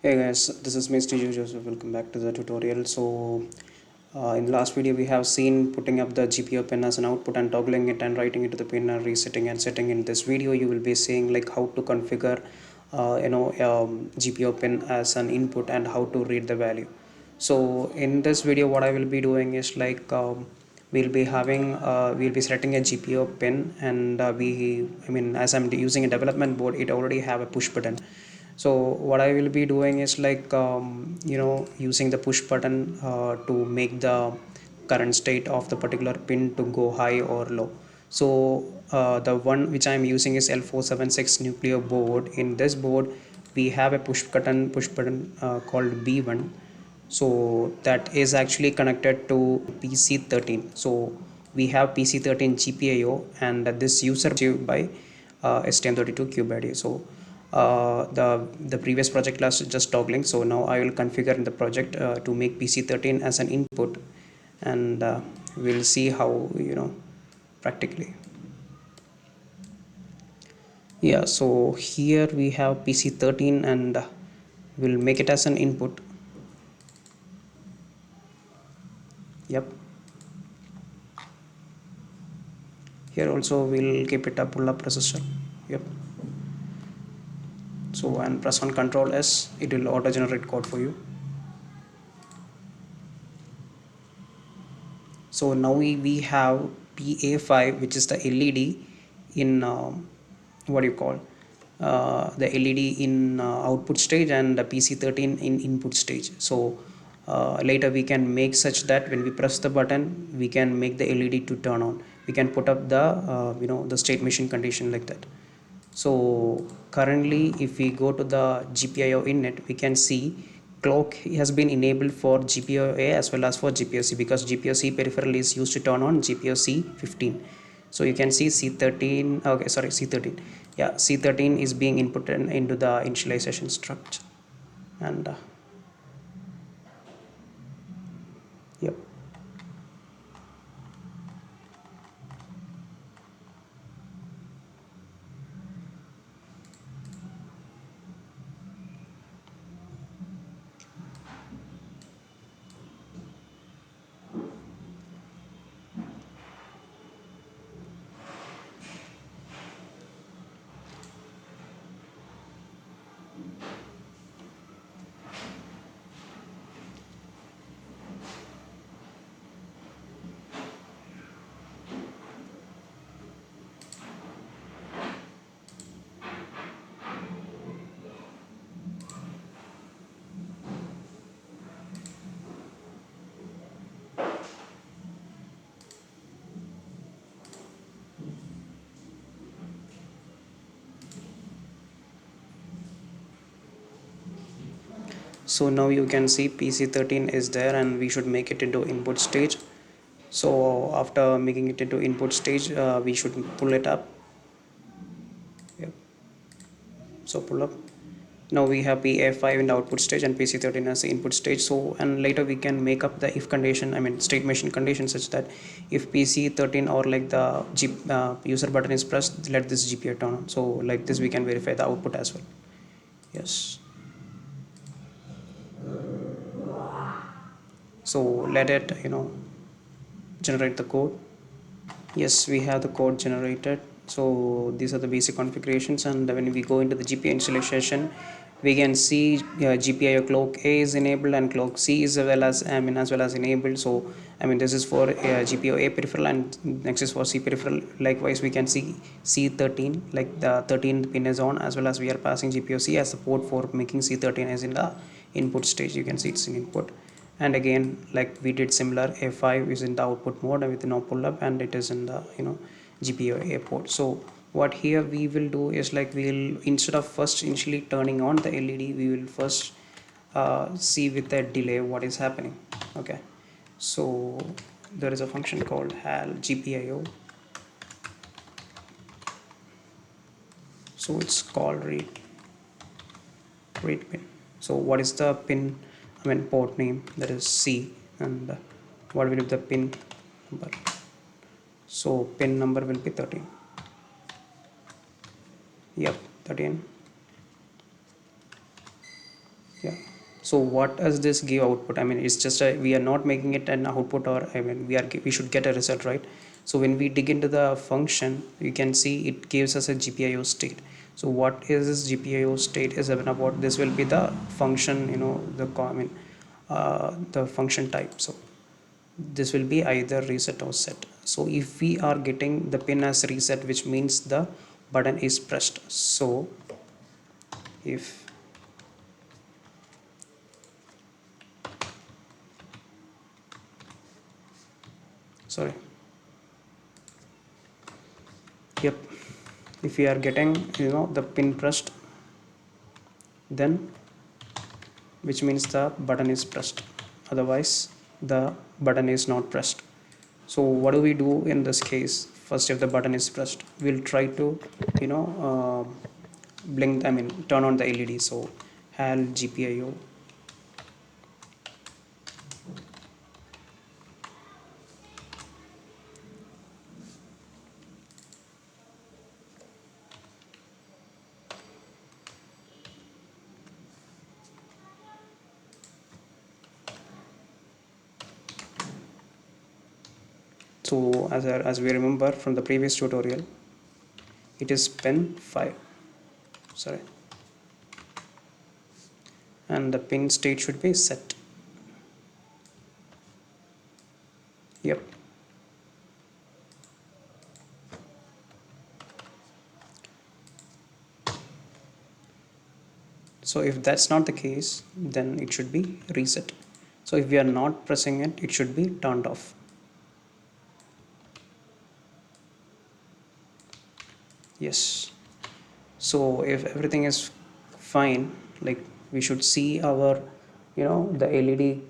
Hey guys, this is Mr. Joseph. Welcome back to the tutorial. In the last video, we have seen putting up the GPIO pin as an output and toggling it and writing it to the pin and resetting and setting. In this video, you will be seeing like how to configure, GPIO pin as an input and how to read the value. So in this video, what I will be doing is we'll be selecting a GPIO pin and as I'm using a development board, it already have a push button. So what I will be doing is using the push button to make the current state of the particular pin to go high or low. So the one which I am using is L476 nucleo board. In this board we have a push button called B1. So that is actually connected to PC13. So we have PC13 GPIO and this user received by STM32 CubeIDE. So the previous project class is just toggling. So now I will configure in the project to make PC13 as an input, and we'll see how practically. Yeah, so here we have PC13 and we'll make it as an input. Yep. Here also we'll keep it a pull-up resistor. Yep. So and press on Control S, it will auto generate code for you. So now we have PA5, which is the LED in what do you call the LED in output stage and the PC13 in input stage. So later we can make such that when we press the button, we can make the LED to turn on. We can put up the state machine condition like that. So currently if we go to the GPIO init, we can see clock has been enabled for GPIO-A as well as for GPIO-C, because GPIO-C peripheral is used to turn on GPIO-C 15. So you can see C13, okay, sorry, C13. Yeah, C13 is being inputted into the initialization struct, and yep. So now you can see PC13 is there and we should make it into input stage. So after making it into input stage, we should pull it up. Yep. So pull up. Now we have PA5 in the output stage and PC13 as the input stage. So and later we can make up the if condition, state machine condition, such that if PC13 or like the user button is pressed, let this GPIO turn on. So like this we can verify the output as well. Yes. So let it generate the code. Yes, we have the code generated. So these are the basic configurations, and when we go into the GPIO installation, we can see GPIO clock A is enabled and clock C is as well as enabled. So this is for GPIO A peripheral and next is for C peripheral. Likewise, we can see C13, like the 13th pin is on, as well as we are passing GPIO C as the port for making C13 is in the input stage. You can see it's in input. And again, like we did similar, A5 is in the output mode with no pull up, and it is in the GPIO A port. So what here we will do is like we'll, instead of first initially turning on the LED, we will first see with the delay what is happening. Okay, so there is a function called HAL GPIO. So it's called read pin. So what is the pin, port name? That is C, and what will be the pin number? So pin number will be 13. Yep, 13. Yeah, so what does this give output? I mean, it's just a, we are not making it an output, or I mean we should get a result, right? So when we dig into the function, you can see it gives us a GPIO state. So what is this GPIO state is about? This will be the function, you know, the common the function type. So this will be either reset or set. So if we are getting the pin as reset, which means the button is pressed. So if, sorry, yep, if we are getting, you know, the pin pressed, then which means the button is pressed, otherwise the button is not pressed. So what do we do in this case? First, if the button is pressed, we'll try to, you know, blink, I mean turn on the LED. So HAL GPIO. So as we remember from the previous tutorial, it is pin 5, sorry, and the pin state should be set. Yep. So if that's not the case, then it should be reset. So if we are not pressing it, it should be turned off. Yes. So if everything is fine, like we should see our, you know, the LED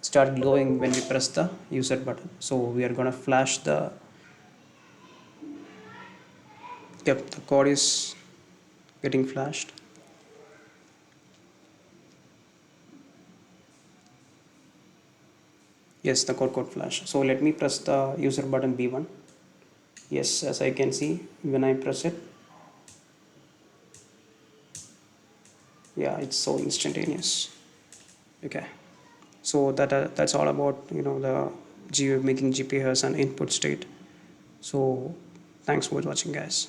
start glowing when we press the user button. So we are gonna flash the, yep, the code is getting flashed. Yes, the code got flashed. So let me press the user button B1. Yes, as I can see, when I press it, yeah, it's so instantaneous. Okay, so that's all about, you know, the making GPU as an input state. So thanks for watching, guys.